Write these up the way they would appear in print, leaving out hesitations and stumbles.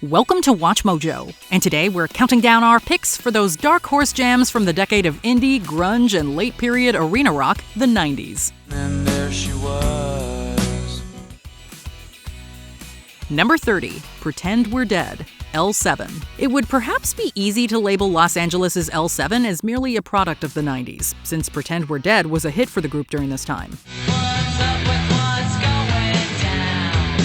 Welcome to Watch Mojo, and today we're counting down our picks for those dark horse jams from the decade of indie, grunge, and late period arena rock, the 90s. And there she was. Number 30, Pretend We're Dead, L7. It would perhaps be easy to label Los Angeles' L7 as merely a product of the 90s, since Pretend We're Dead was a hit for the group during this time. What's up with what's going down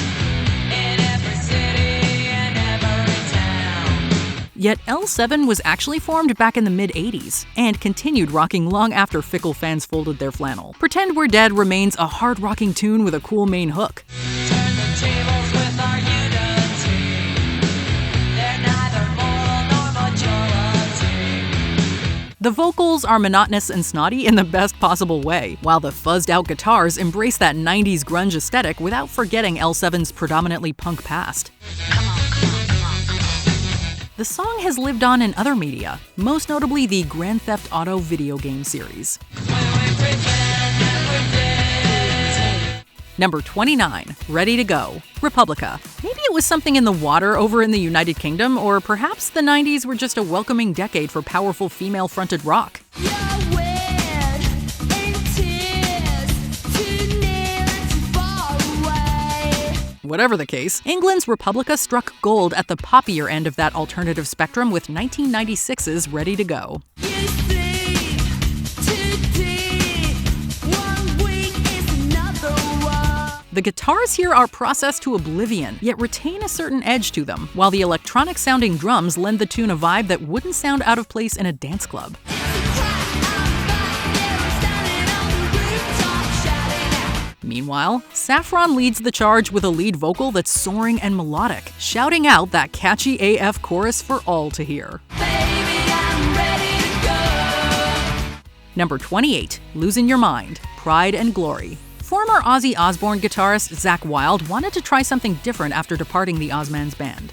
in every city and every town? Yet L7 was actually formed back in the mid-80s, and continued rocking long after fickle fans folded their flannel. Pretend We're Dead remains a hard-rocking tune with a cool main hook. Turn the tables with our unity. They're neither moral nor majority. The vocals are monotonous and snotty in the best possible way, while the fuzzed-out guitars embrace that 90s grunge aesthetic without forgetting L7's predominantly punk past. The song has lived on in other media, most notably the Grand Theft Auto video game series. Number 29, Ready to Go, Republica. Maybe it was something in the water over in the United Kingdom, or perhaps the 90s were just a welcoming decade for powerful female-fronted rock. Whatever the case, England's Republica struck gold at the poppier end of that alternative spectrum with 1996's Ready to Go. The guitars here are processed to oblivion, yet retain a certain edge to them, while the electronic-sounding drums lend the tune a vibe that wouldn't sound out of place in a dance club. Meanwhile, Saffron leads the charge with a lead vocal that's soaring and melodic, shouting out that catchy AF chorus for all to hear. Baby, I'm ready to go. Number 28, Losing Your Mind, Pride and Glory. Former Ozzy Osbourne guitarist Zakk Wylde wanted to try something different after departing the Osmonds band.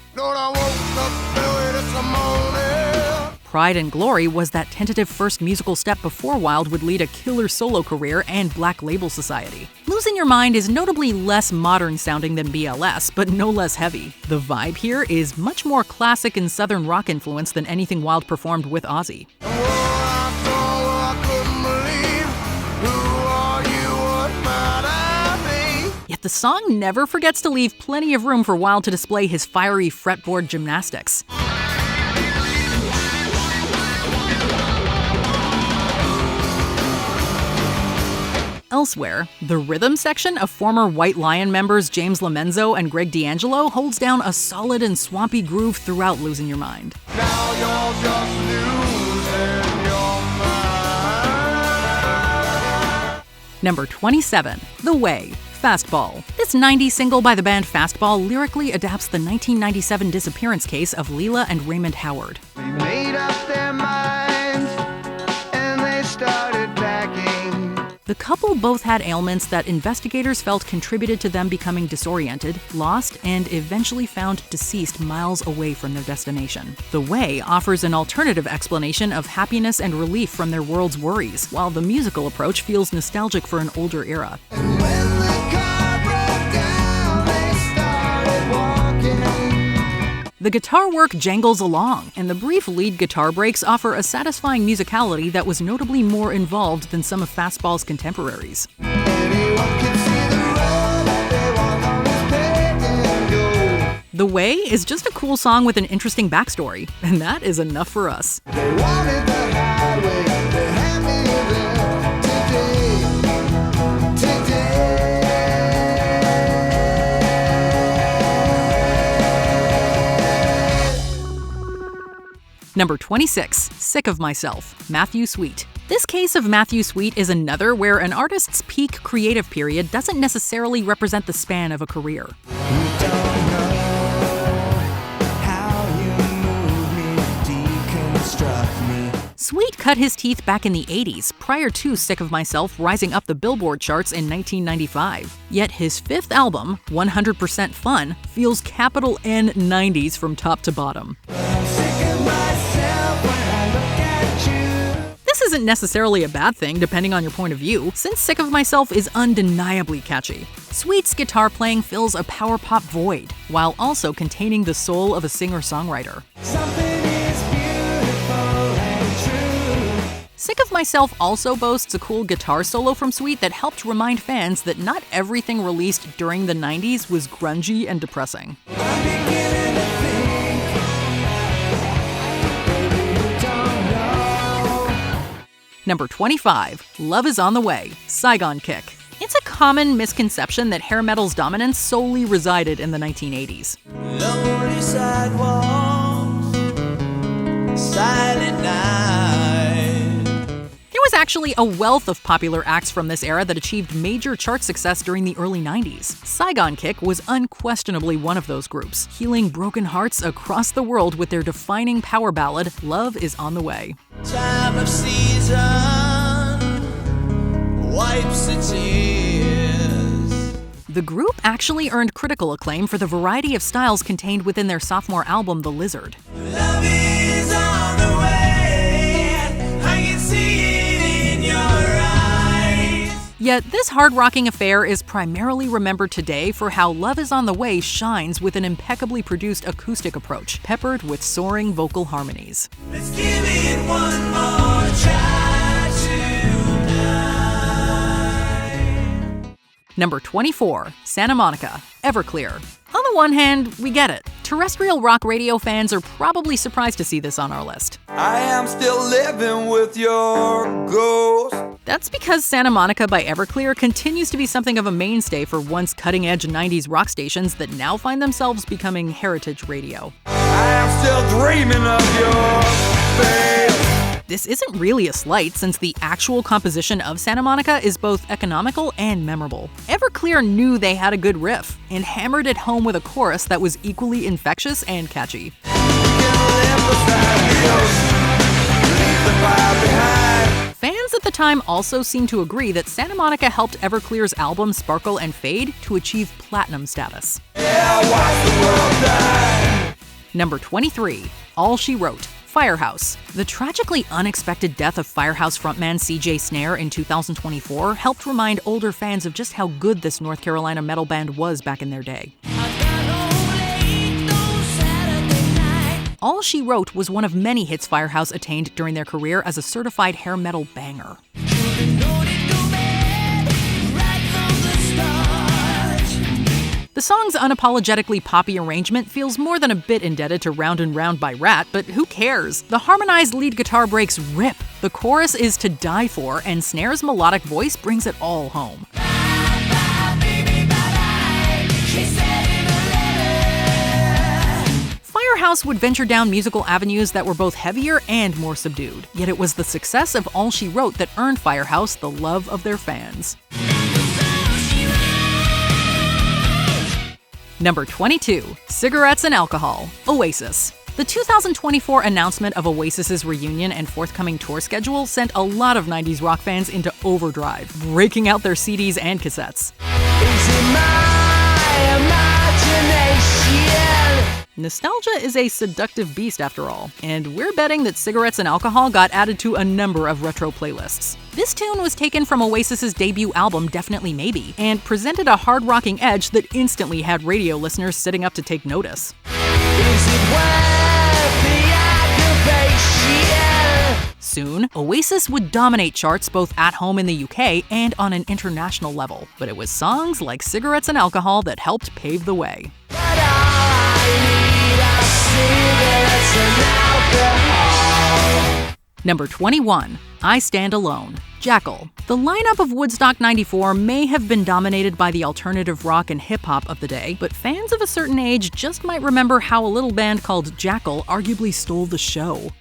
Pride and Glory was that tentative first musical step before Wylde would lead a killer solo career and Black Label Society. Losing Your Mind is notably less modern sounding than BLS, but no less heavy. The vibe here is much more classic and southern rock influence than anything Wylde performed with Ozzy. Yet the song never forgets to leave plenty of room for Wylde to display his fiery fretboard gymnastics. Elsewhere, the rhythm section of former White Lion members James Lomenzo and Greg D'Angelo holds down a solid and swampy groove throughout Losing Your Mind. Now you're just losing your mind. Number 27, The Way Fastball. This 90s single by the band Fastball lyrically adapts the 1997 disappearance case of Leela and Raymond Howard. They made up their minds and they started packing. The couple both had ailments that investigators felt contributed to them becoming disoriented, lost, and eventually found deceased miles away from their destination. The Way offers an alternative explanation of happiness and relief from their world's worries, while the musical approach feels nostalgic for an older era. And when the car broke down, they started walking. The guitar work jangles along, and the brief lead guitar breaks offer a satisfying musicality that was notably more involved than some of Fastball's contemporaries. Anyone can see the road that they walk on is paved in gold. The Way is just a cool song with an interesting backstory, and that is enough for us. They wanted the highway, they had me there today. Number 26, Sick of Myself, Matthew Sweet. This case of Matthew Sweet is another where an artist's peak creative period doesn't necessarily represent the span of a career. Sweet cut his teeth back in the 80s, prior to Sick of Myself rising up the Billboard charts in 1995. Yet his fifth album, 100% Fun, feels capital N 90s from top to bottom. Sick of myself when I look at you. This is isn't necessarily a bad thing depending on your point of view, since Sick of Myself is undeniably catchy. Sweet's guitar playing fills a power pop void, while also containing the soul of a singer-songwriter. Sick of Myself also boasts a cool guitar solo from Sweet that helped remind fans that not everything released during the 90s was grungy and depressing. Number 25, Love Is On The Way, Saigon Kick. It's a common misconception that hair metal's dominance solely resided in the 1980s. Lonely sidewalks, silent night. There was actually a wealth of popular acts from this era that achieved major chart success during the early 90s. Saigon Kick was unquestionably one of those groups, healing broken hearts across the world with their defining power ballad, Love Is On The Way. Time of season wipes the tears. The group actually earned critical acclaim for the variety of styles contained within their sophomore album, The Lizard. Love is on the way. I can see it in your eyes. Yet this hard-rocking affair is primarily remembered today for how Love Is On The Way shines with an impeccably produced acoustic approach, peppered with soaring vocal harmonies. Let's give it one more try tonight. Number 24, Santa Monica, Everclear. On the one hand, we get it. Terrestrial rock radio fans are probably surprised to see this on our list. I am still living with your ghost. That's because Santa Monica by Everclear continues to be something of a mainstay for once cutting-edge 90s rock stations that now find themselves becoming heritage radio. I am still dreaming of your face. This isn't really a slight, since the actual composition of Santa Monica is both economical and memorable. Everclear knew they had a good riff, and hammered it home with a chorus that was equally infectious and catchy. Fans at the time also seemed to agree that Santa Monica helped Everclear's album Sparkle and Fade to achieve platinum status. Number 23, All She Wrote, Firehouse. The tragically unexpected death of Firehouse frontman CJ Snare in 2024 helped remind older fans of just how good this North Carolina metal band was back in their day. All She Wrote was one of many hits Firehouse attained during their career as a certified hair metal banger. The song's unapologetically poppy arrangement feels more than a bit indebted to Round and Round by Rat, but who cares? The harmonized lead guitar breaks rip, the chorus is to die for, and Snare's melodic voice brings it all home. Firehouse would venture down musical avenues that were both heavier and more subdued, yet it was the success of All She Wrote that earned Firehouse the love of their fans. Number 22, Cigarettes and Alcohol, Oasis. The 2024 announcement of Oasis's reunion and forthcoming tour schedule sent a lot of 90s rock fans into overdrive, breaking out their CDs and cassettes. Nostalgia is a seductive beast after all, and we're betting that Cigarettes and Alcohol got added to a number of retro playlists. This tune was taken from Oasis's debut album Definitely Maybe, and presented a hard-rocking edge that instantly had radio listeners sitting up to take notice. Soon, Oasis would dominate charts both at home in the UK and on an international level, but it was songs like Cigarettes and Alcohol that helped pave the way. Number 21, I Stand Alone, Jackal. The lineup of Woodstock 94 may have been dominated by the alternative rock and hip-hop of the day, but fans of a certain age just might remember how a little band called Jackal arguably stole the show.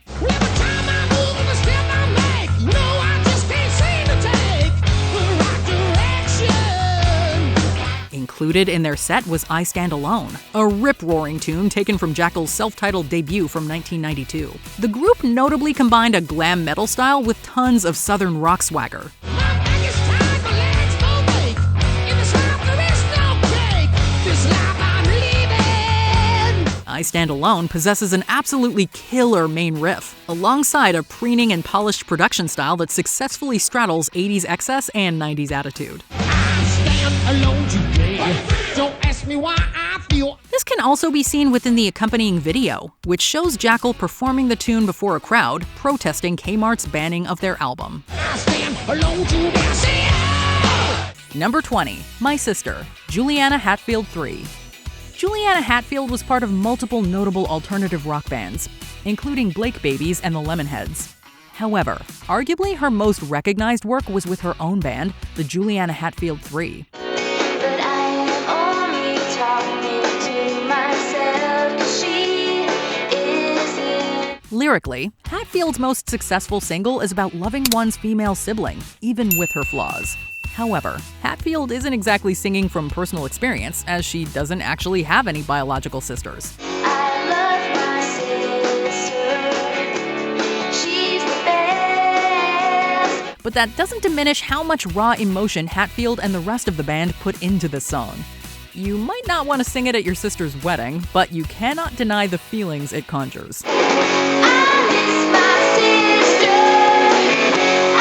Included in their set was I Stand Alone, a rip-roaring tune taken from Jackal's self-titled debut from 1992. The group notably combined a glam metal style with tons of southern rock swagger. I I Stand Alone possesses an absolutely killer main riff, alongside a preening and polished production style that successfully straddles 80s excess and 90s attitude. I stand alone today. Don't ask me why I feel. This can also be seen within the accompanying video, which shows Jackal performing the tune before a crowd, protesting Kmart's banning of their album. I stand alone today. Say oh! Number 20. My Sister, Juliana Hatfield 3. Juliana Hatfield was part of multiple notable alternative rock bands, including Blake Babies and the Lemonheads. However, arguably her most recognized work was with her own band, the Juliana Hatfield 3. But I am only talking to myself, 'cause she isn't. Lyrically, Hatfield's most successful single is about loving one's female sibling, even with her flaws. However, Hatfield isn't exactly singing from personal experience, as she doesn't actually have any biological sisters. I love my sister. She's the best. But that doesn't diminish how much raw emotion Hatfield and the rest of the band put into this song. You might not want to sing it at your sister's wedding, but you cannot deny the feelings it conjures. I miss my sister.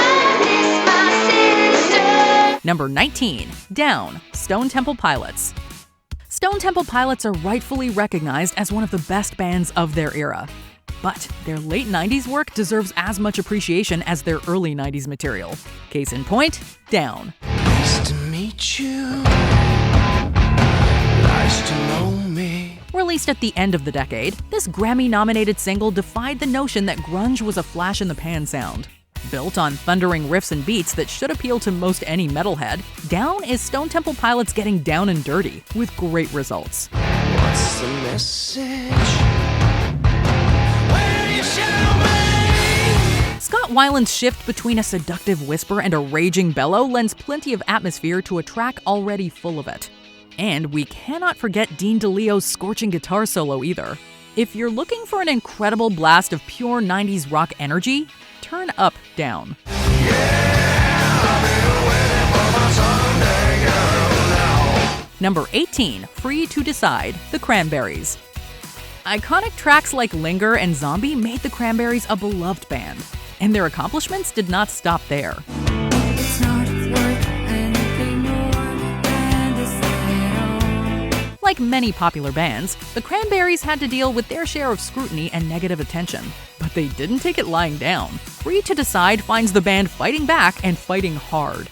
I miss my sister. Number 19. Down, Stone Temple Pilots. Stone Temple Pilots are rightfully recognized as one of the best bands of their era. But their late 90s work deserves as much appreciation as their early 90s material. Case in point, Down. Nice to meet you. Nice to know me. Released at the end of the decade, this Grammy-nominated single defied the notion that grunge was a flash-in-the-pan sound. Built on thundering riffs and beats that should appeal to most any metalhead, Down is Stone Temple Pilots getting down and dirty, with great results. What's the message? Will you show me? Scott Weiland's shift between a seductive whisper and a raging bellow lends plenty of atmosphere to a track already full of it. And we cannot forget Dean DeLeo's scorching guitar solo either. If you're looking for an incredible blast of pure 90s rock energy, turn up Down. Number 18. Free to Decide, The Cranberries. Iconic tracks like Linger and Zombie made the Cranberries a beloved band, and their accomplishments did not stop there. It's not worth anything more than this little. Like many popular bands, the Cranberries had to deal with their share of scrutiny and negative attention. But they didn't take it lying down. Free to Decide finds the band fighting back and fighting hard.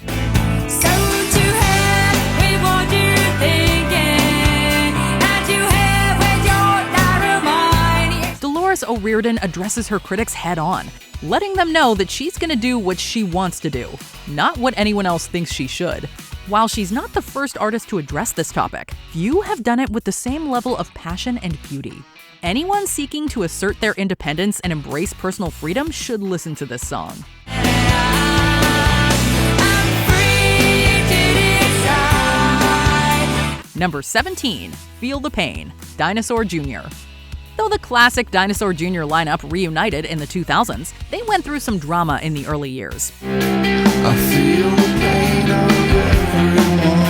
So to have with what you're thinking, and to have with your mind. Dolores O'Riordan addresses her critics head-on, letting them know that she's gonna do what she wants to do, not what anyone else thinks she should. While she's not the first artist to address this topic, few have done it with the same level of passion and beauty. Anyone seeking to assert their independence and embrace personal freedom should listen to this song. Number 17. Feel the Pain, Dinosaur Jr. Though the classic Dinosaur Jr. lineup reunited in the 2000s, they went through some drama in the early years. I feel the pain of everyone.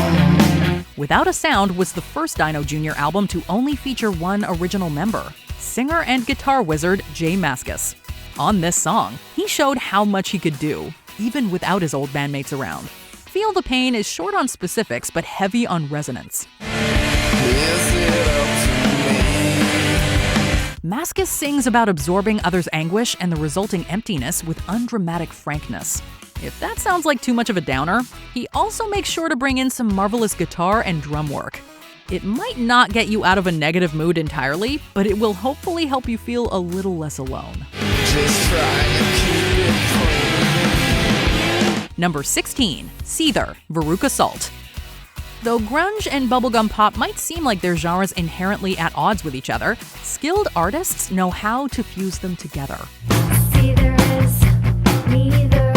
Without a Sound was the first Dino Jr. album to only feature one original member, singer and guitar wizard Jay Mascis. On this song, he showed how much he could do, even without his old bandmates around. Feel the Pain is short on specifics but heavy on resonance. Is it up to me? Mascis sings about absorbing others' anguish and the resulting emptiness with undramatic frankness. If that sounds like too much of a downer, he also makes sure to bring in some marvelous guitar and drum work. It might not get you out of a negative mood entirely, but it will hopefully help you feel a little less alone. Just try and keep it clean. Number 16. Seether, Veruca Salt. Though grunge and bubblegum pop might seem like they're genres inherently at odds with each other, skilled artists know how to fuse them together. See, there is neither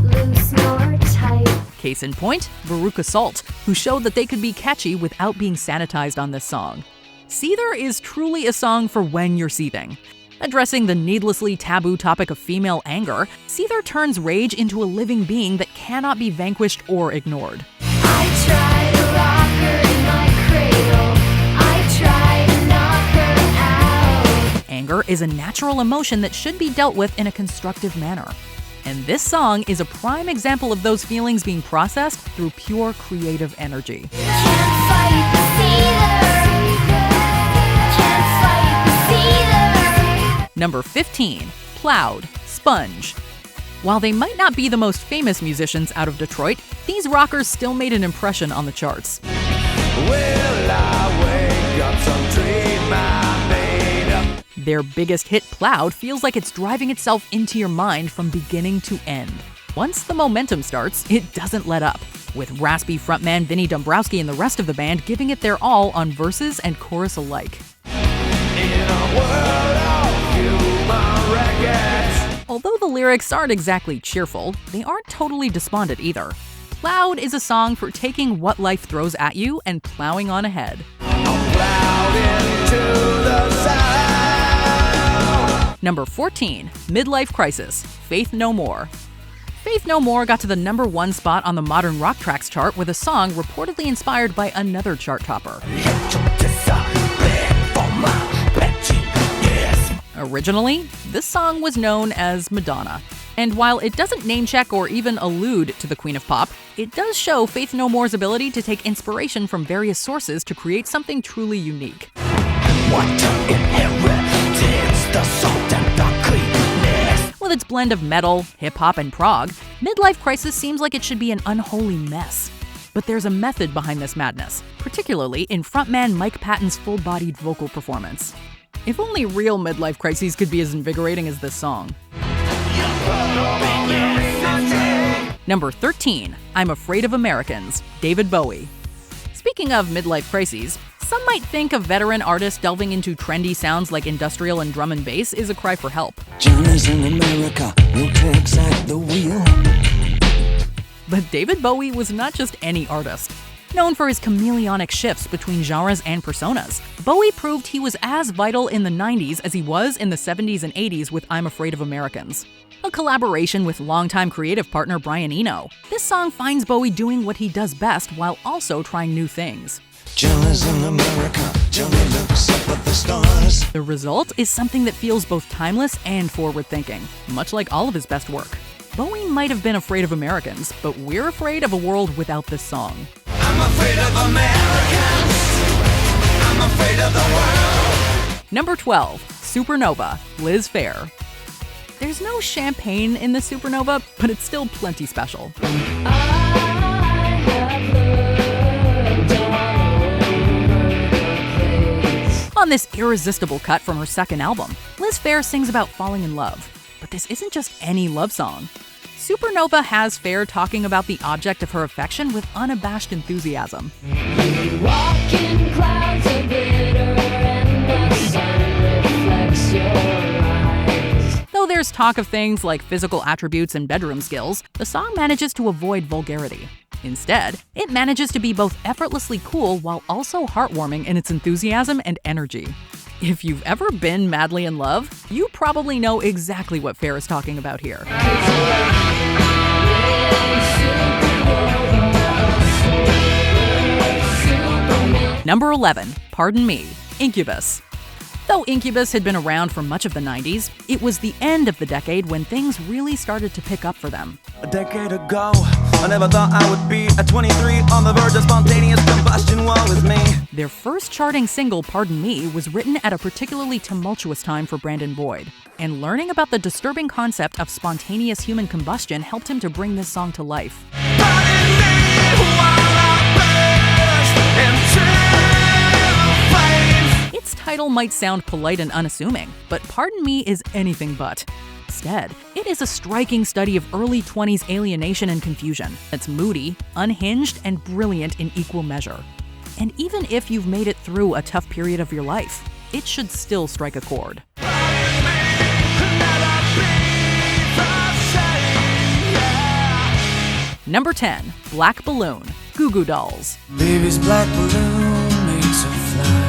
loose nor tight. Case in point, Veruca Salt, who showed that they could be catchy without being sanitized on this song. Seether is truly a song for when you're seething. Addressing the needlessly taboo topic of female anger, Seether turns rage into a living being that cannot be vanquished or ignored. I try to rock her in my cradle. I try to knock is a natural emotion that should be dealt with in a constructive manner. And this song is a prime example of those feelings being processed through pure creative energy. Can't fight the Seether. Can't fight the Seether. Number 15, Ploud, Sponge. While they might not be the most famous musicians out of Detroit, these rockers still made an impression on the charts. Will I wake up some dream I made up? Their biggest hit, Ploud, feels like it's driving itself into your mind from beginning to end. Once the momentum starts, it doesn't let up, with raspy frontman Vinny Dombrowski and the rest of the band giving it their all on verses and chorus alike. In a world of human records. Although the lyrics aren't exactly cheerful, they aren't totally despondent either. Ploud is a song for taking what life throws at you and plowing on ahead. Ploud into the sound. Number 14, Midlife Crisis, Faith No More. Faith No More got to the number 1 spot on the Modern Rock Tracks chart with a song reportedly inspired by another chart topper. Originally, this song was known as Madonna. And while it doesn't name-check or even allude to the Queen of Pop, it does show Faith No More's ability to take inspiration from various sources to create something truly unique. With its blend of metal, hip-hop, and prog, Midlife Crisis seems like it should be an unholy mess. But there's a method behind this madness, particularly in frontman Mike Patton's full-bodied vocal performance. If only real midlife crises could be as invigorating as this song. Number 13, I'm Afraid of Americans, David Bowie. Speaking of midlife crises, some might think a veteran artist delving into trendy sounds like industrial and drum and bass is a cry for help. Johnny's in America, no tricks at the wheel. But David Bowie was not just any artist. Known for his chameleonic shifts between genres and personas, Bowie proved he was as vital in the 90s as he was in the 70s and 80s with I'm Afraid of Americans. A collaboration with longtime creative partner Brian Eno, this song finds Bowie doing what he does best while also trying new things. Johnny's in America, Johnny looks up at the stars. The result is something that feels both timeless and forward-thinking, much like all of his best work. Bowie might have been afraid of Americans, but we're afraid of a world without this song. I'm afraid of Americans. I'm afraid of the world. Number 12, Supernova, Liz Phair. There's no champagne in the Supernova, but it's still plenty special. On this irresistible cut from her second album, Liz Phair sings about falling in love. But this isn't just any love song. Supernova has Phair talking about the object of her affection with unabashed enthusiasm. Walk in clouds of glitter and the sun reflects your eyes. Though there's talk of things like physical attributes and bedroom skills, the song manages to avoid vulgarity. Instead, it manages to be both effortlessly cool while also heartwarming in its enthusiasm and energy. If you've ever been madly in love, you probably know exactly what Phair is talking about here. Number 11, Pardon Me, Incubus. Though Incubus had been around for much of the 90s, it was the end of the decade when things really started to pick up for them. A decade ago, I never thought I would be at 23 on the verge of spontaneous combustion. Woe is me. Their first charting single, Pardon Me, was written at a particularly tumultuous time for Brandon Boyd. And learning about the disturbing concept of spontaneous human combustion helped him to bring this song to life. Pardon me while I burst into flames. Its title might sound polite and unassuming, but Pardon Me is anything but. Instead, it is a striking study of early 20s alienation and confusion that's moody, unhinged, and brilliant in equal measure. And even if you've made it through a tough period of your life, it should still strike a chord. Number 10, Black Balloon, Goo Goo Dolls. Baby's black balloon makes her fly.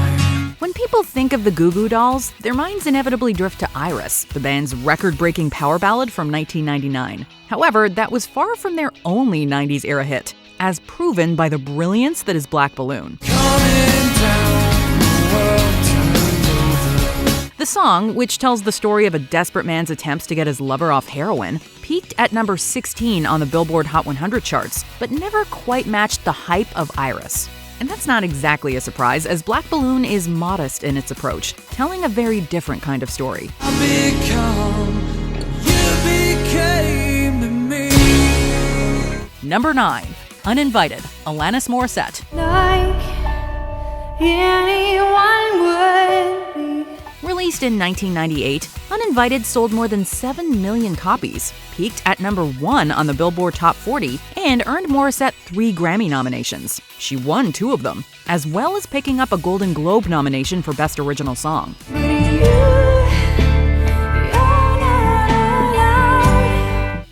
When people think of the Goo Goo Dolls, their minds inevitably drift to Iris, the band's record-breaking power ballad from 1999. However, that was far from their only 90s era hit, as proven by the brilliance that is Black Balloon. Coming down, the world turned over. The song, which tells the story of a desperate man's attempts to get his lover off heroin, peaked at number 16 on the Billboard Hot 100 charts, but never quite matched the hype of Iris. And that's not exactly a surprise, as Black Balloon is modest in its approach, telling a very different kind of story. Number 9. Uninvited, Alanis Morissette. Like anyone would be. Released in 1998, Uninvited sold more than 7 million copies, peaked at number 1 on the Billboard Top 40, and earned Morissette 3 Grammy nominations. She won 2 of them, as well as picking up a Golden Globe nomination for Best Original Song.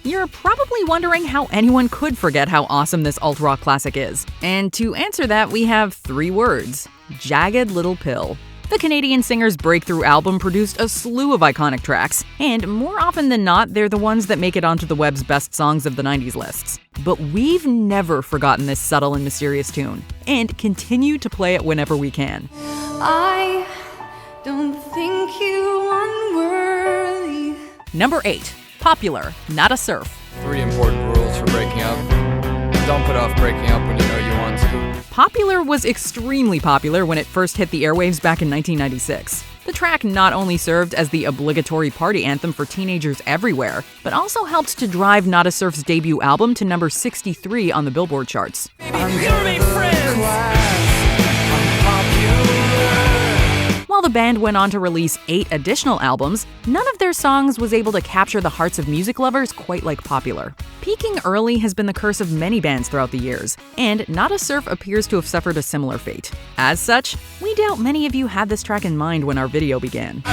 You're probably wondering how anyone could forget how awesome this alt-rock classic is. And to answer that, we have 3 words: Jagged Little Pill. The Canadian singer's breakthrough album produced a slew of iconic tracks, and more often than not, they're the ones that make it onto the web's best songs of the 90s lists. But we've never forgotten this subtle and mysterious tune, and continue to play it whenever we can. I don't think you unworthy. Number 8. Popular, Not a Surf. 3 important rules for breaking up. Don't put off breaking up when you know you want to. Popular was extremely popular when it first hit the airwaves back in 1996. The track not only served as the obligatory party anthem for teenagers everywhere, but also helped to drive Not a Surf's debut album to number 63 on the Billboard charts. While the band went on to release 8 additional albums, none of their songs was able to capture the hearts of music lovers quite like Popular. Peaking early has been the curse of many bands throughout the years, and Not a Surf appears to have suffered a similar fate. As such, we doubt many of you had this track in mind when our video began.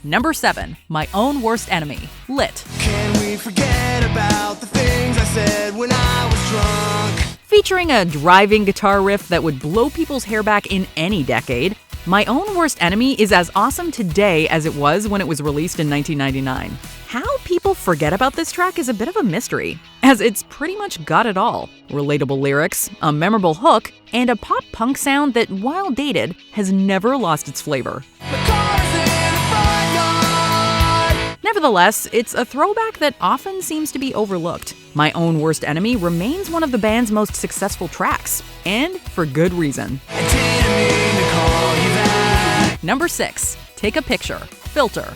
Number 7. My Own Worst Enemy, Lit. Can we forget about the things I said when I was drunk? Featuring a driving guitar riff that would blow people's hair back in any decade, My Own Worst Enemy is as awesome today as it was when it was released in 1999. How people forget about this track is a bit of a mystery, as it's pretty much got it all. Relatable lyrics, a memorable hook, and a pop-punk sound that, while dated, has never lost its flavor. Nevertheless, it's a throwback that often seems to be overlooked. My Own Worst Enemy remains one of the band's most successful tracks, and for good reason. Number 6. Take a Picture, Filter.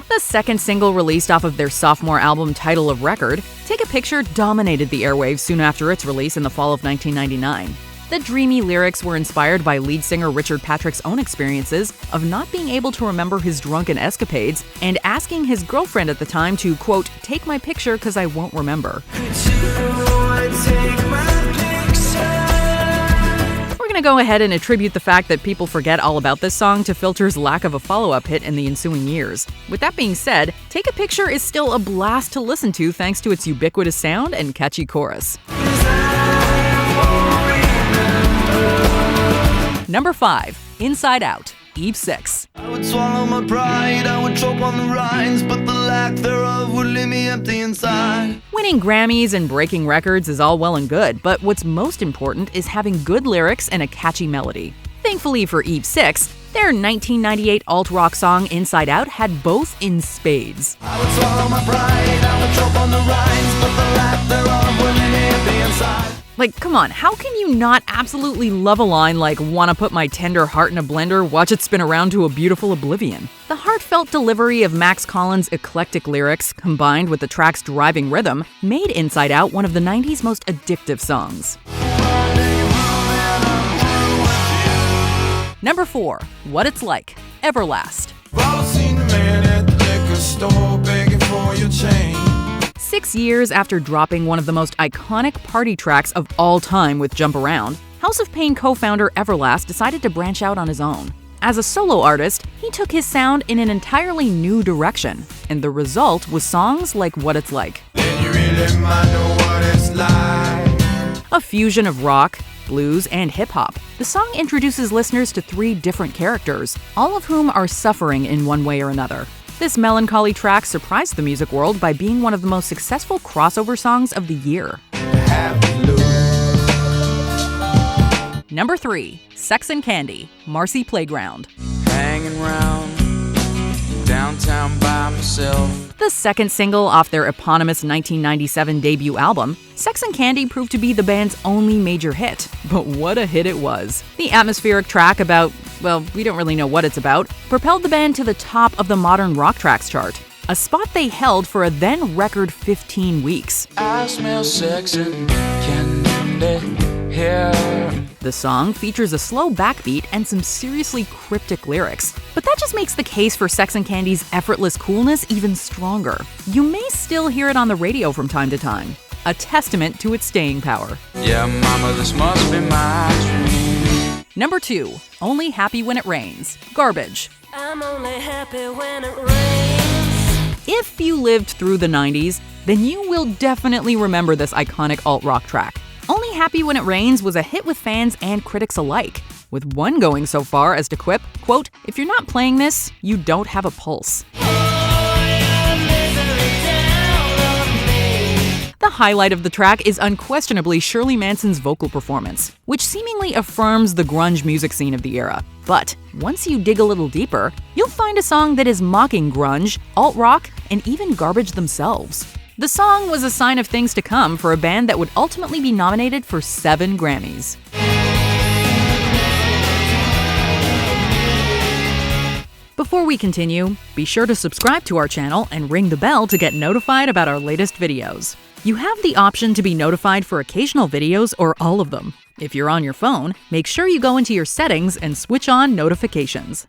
The second single released off of their sophomore album Title of Record, Take a Picture dominated the airwaves soon after its release in the fall of 1999. The dreamy lyrics were inspired by lead singer Richard Patrick's own experiences of not being able to remember his drunken escapades and asking his girlfriend at the time to, quote, take my picture 'cause I won't remember. We're gonna go ahead and attribute the fact that people forget all about this song to Filter's lack of a follow-up hit in the ensuing years. With that being said, Take a Picture is still a blast to listen to thanks to its ubiquitous sound and catchy chorus. Number 5. Inside Out, Eve 6. I would swallow my pride, I would choke on the rinds, but the lack thereof would leave me empty inside. Winning Grammys and breaking records is all well and good, but what's most important is having good lyrics and a catchy melody. Thankfully for Eve 6, their 1998 alt-rock song Inside Out had both in spades. I would swallow my pride, I would choke on the rinds, but the lack thereof would leave me empty inside. Like, come on, how can you not absolutely love a line like, wanna put my tender heart in a blender, watch it spin around to a beautiful oblivion? The heartfelt delivery of Max Collins' eclectic lyrics, combined with the track's driving rhythm, made Inside Out one of the 90s most addictive songs. Number 4. What It's Like, Everlast. 6 years after dropping one of the most iconic party tracks of all time with Jump Around, House of Pain co-founder Everlast decided to branch out on his own. As a solo artist, he took his sound in an entirely new direction, and the result was songs like What It's Like. A fusion of rock, blues, and hip-hop, the song introduces listeners to 3 different characters, all of whom are suffering in one way or another. This melancholy track surprised the music world by being one of the most successful crossover songs of the year. Have Number 3. Sex and Candy, Marcy Playground. Hanging round downtown by myself. The second single off their eponymous 1997 debut album, Sex and Candy proved to be the band's only major hit. But what a hit it was. The atmospheric track about, well, we don't really know what it's about, propelled the band to the top of the Modern Rock Tracks chart, a spot they held for a then record 15 weeks. I smell sex and candy here. The song features a slow backbeat and some seriously cryptic lyrics, but that just makes the case for Sex and Candy's effortless coolness even stronger. You may still hear it on the radio from time to time, a testament to its staying power. Yeah, mama, this must be my dream. Number 2. Only Happy When It Rains, Garbage. I'm only happy when it rains. If you lived through the 90s, then you will definitely remember this iconic alt-rock track. Only Happy When It Rains was a hit with fans and critics alike, with one going so far as to quip, quote, "If you're not playing this, you don't have a pulse." The highlight of the track is unquestionably Shirley Manson's vocal performance, which seemingly affirms the grunge music scene of the era. But once you dig a little deeper, you'll find a song that is mocking grunge, alt-rock, and even garbage themselves. The song was a sign of things to come for a band that would ultimately be nominated for 7 Grammys. Before we continue, be sure to subscribe to our channel and ring the bell to get notified about our latest videos. You have the option to be notified for occasional videos or all of them. If you're on your phone, make sure you go into your settings and switch on notifications.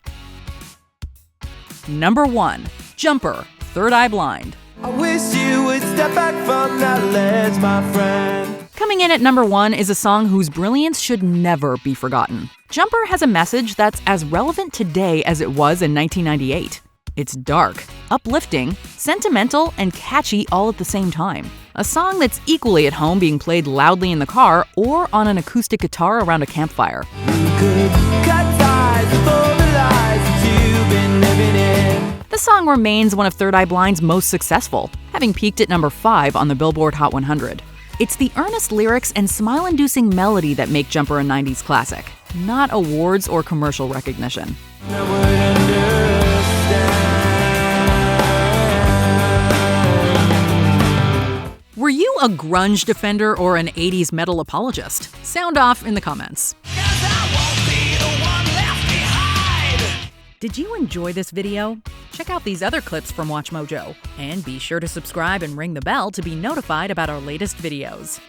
Number 1. Jumper, Third Eye Blind. I wish you would step back from that ledge, my friend. Coming in at number 1 is a song whose brilliance should never be forgotten. Jumper has a message that's as relevant today as it was in 1998. It's dark, uplifting, sentimental, and catchy all at the same time. A song that's equally at home being played loudly in the car or on an acoustic guitar around a campfire. Could cut ties with all the lies that you've been living in. The song remains one of Third Eye Blind's most successful, having peaked at number 5 on the Billboard Hot 100. It's the earnest lyrics and smile-inducing melody that make Jumper a 90s classic, not awards or commercial recognition. I would understand. Were you a grunge defender or an 80s metal apologist? Sound off in the comments. Did you enjoy this video? Check out these other clips from WatchMojo, and be sure to subscribe and ring the bell to be notified about our latest videos.